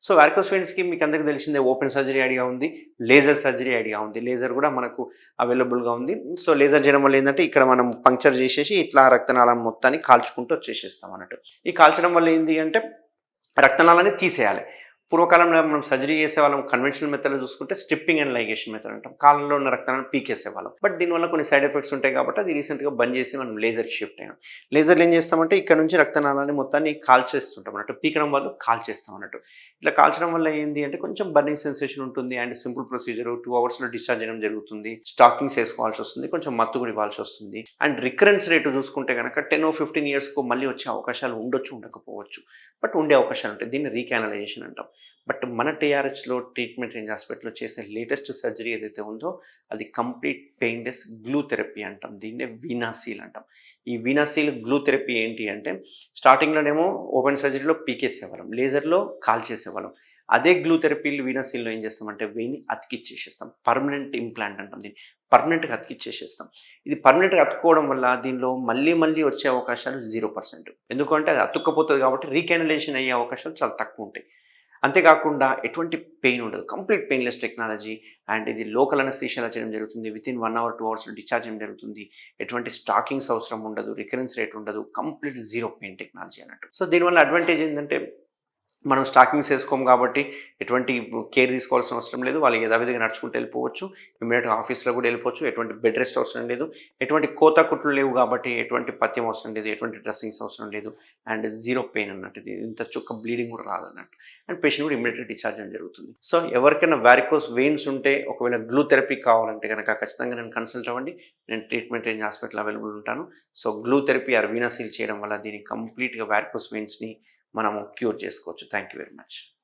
So varicose వెయిన్స్కి మీకు అందరికీ తెలిసిందే ఓపెన్ సర్జరీ ఐడియా ఉంది, లేజర్ సర్జరీ ఐడియా ఉంది. లేజర్ కూడా మనకు అవైలబుల్గా ఉంది. సో లేజర్ చేయడం వల్ల ఏంటంటే ఇక్కడ మనం పంక్చర్ చేసేసి ఇట్లా రక్తనాళం మొత్తాన్ని కాల్చుకుంటూ వచ్చేసేస్తాం అన్నట్టు. ఈ కాల్చడం వల్ల ఏంటి అంటే రక్తనాళాన్ని తీసేయాలి. పూర్వకాలంలో మనం సర్జరీ చేసేవాళ్ళం కన్వెన్షనల్ మెథడ్లో చూసుకుంటే స్ట్రిప్పింగ్ అండ్ లైగేషన్ మెథడ్ అంటాం. కాలంలో ఉన్న రక్తాలను పీకేసేవాళ్ళం. బట్ దీనివల్ల కొన్ని సైడ్ ఎఫెక్ట్స్ ఉంటాయి కాబట్టి అది రీసెంట్గా బంద్ చేసి మనం లేజర్కి షిఫ్ట్ అయినాం. లేజర్లు ఏం చేస్తామంటే ఇక్కడ నుంచి రక్తనాళాన్ని మొత్తాన్ని కాల్చేస్తుంటాం అన్నట్టు. పీకడం వల్ల కాల్చేస్తాం అన్నట్టు. ఇట్లా కాల్చడం వల్ల ఏంటి అంటే కొంచెం బర్నింగ్ సెన్సేషన్ ఉంటుంది అండ్ సింపుల్ ప్రొసీజర్ 2 అవర్స్లో డిశ్చార్జ్ చేయడం జరుగుతుంది. స్టాకింగ్స్ వేసుకోవాల్సి వస్తుంది, కొంచెం మత్తు కూడా ఇవ్వాల్సి వస్తుంది. అండ్ రికరెన్స్ రేటు చూసుకుంటే కనుక 10-15 ఇయర్స్కు మళ్ళీ వచ్చే అవకాశాలు ఉండొచ్చు, ఉండకపోవచ్చు. బట్ ఉండే అవకాశాలు ఉంటాయి. దీన్ని రీకానలైజేషన్ అంటాం. బట్ మన టీఆర్హెచ్లో ట్రీట్మెంట్ రేంజ్ హాస్పిటల్లో చేసే లేటెస్ట్ సర్జరీ ఏదైతే ఉందో అది కంప్లీట్ పెయిన్లెస్ గ్లూ థెరపీ అంటాం. దీన్నే వీనాసీల్ అంటాం. ఈ వీనాసీల్ గ్లూ థెరపీ ఏంటి అంటే స్టార్టింగ్లోనేమో ఓపెన్ సర్జరీలో పీకేసేవాళ్ళం, లేజర్లో కాల్ చేసేవాళ్ళం. అదే గ్లూ థెరపీలు వీనాసీల్లో ఏం చేస్తామంటే వెయిన్ని అతికిచ్చేసేస్తాం. పర్మనెంట్ ఇంప్లాంట్ అంటాం దీన్ని. పర్మనెంట్గా అతికిచ్చేసేస్తాం. ఇది పర్మనెంట్గా అతుక్కోవడం వల్ల దీనిలో మళ్ళీ వచ్చే అవకాశాలు 0%. ఎందుకంటే అది అతుక్కపోతుంది కాబట్టి రీకానలైజేషన్ అయ్యే అవకాశాలు చాలా తక్కువ ఉంటాయి. అంతేకాకుండా ఎటువంటి పెయిన్ ఉండదు. కంప్లీట్ పెయిన్లెస్ టెక్నాలజీ అండ్ ఇది లోకల్ అనస్థీషియాలో చేయడం జరుగుతుంది. వితిన్ 1 అవర్ 2 అవర్స్లో డిశ్చార్జ్ చేయడం జరుగుతుంది. ఎటువంటి స్టాకింగ్స్ అవసరం ఉండదు, రికరెన్స్ రేట్ ఉండదు. కంప్లీట్ జీరో పెయిన్ టెక్నాలజీ అన్నట్టు. సో దీనివల్ల అడ్వాంటేజ్ ఏంటంటే మనం స్టాకింగ్స్ వేసుకోము కాబట్టి ఎటువంటి కేర్ తీసుకోవాల్సిన అవసరం లేదు. వాళ్ళు యథావిధిగా నడుచుకుంటూ వెళ్ళిపోవచ్చు. ఇమీడియట్గా ఆఫీస్లో కూడా వెళ్ళిపోవచ్చు. ఎటువంటి బెడ్ రెస్ట్ అవసరం లేదు. ఎటువంటి కోత కుట్లు లేవు కాబట్టి ఎటువంటి పథ్యం అవసరం లేదు, ఎటువంటి డ్రెస్సింగ్స్ అవసరం లేదు. అండ్ జీరో పెయిన్ అన్నట్టు. ఇది ఇంత చుక్క బ్లీడింగ్ కూడా రాదన్నట్టు. అండ్ పేషెంట్ కూడా ఇమీడియట్గా డిశ్చార్జ్ చేయడం జరుగుతుంది. సో ఎవరికైనా వారికోస్ వెయిన్స్ ఉంటే ఒకవేళ గ్లూ థెరపీ కావాలంటే కనుక ఖచ్చితంగా నేను కన్సల్ట్ అవ్వండి. నేను ట్రీట్మెంట్ రేంజ్ హాస్పిటల్ అవైలబుల్ ఉంటాను. సో గ్లూ థెరపీ ఆర్ వీనాసీల్ చేయడం వల్ల దీన్ని కంప్లీట్గా వారికోస్ వెయిన్స్ని మనము క్యూర్ చేసుకోవచ్చు. Thank you very much.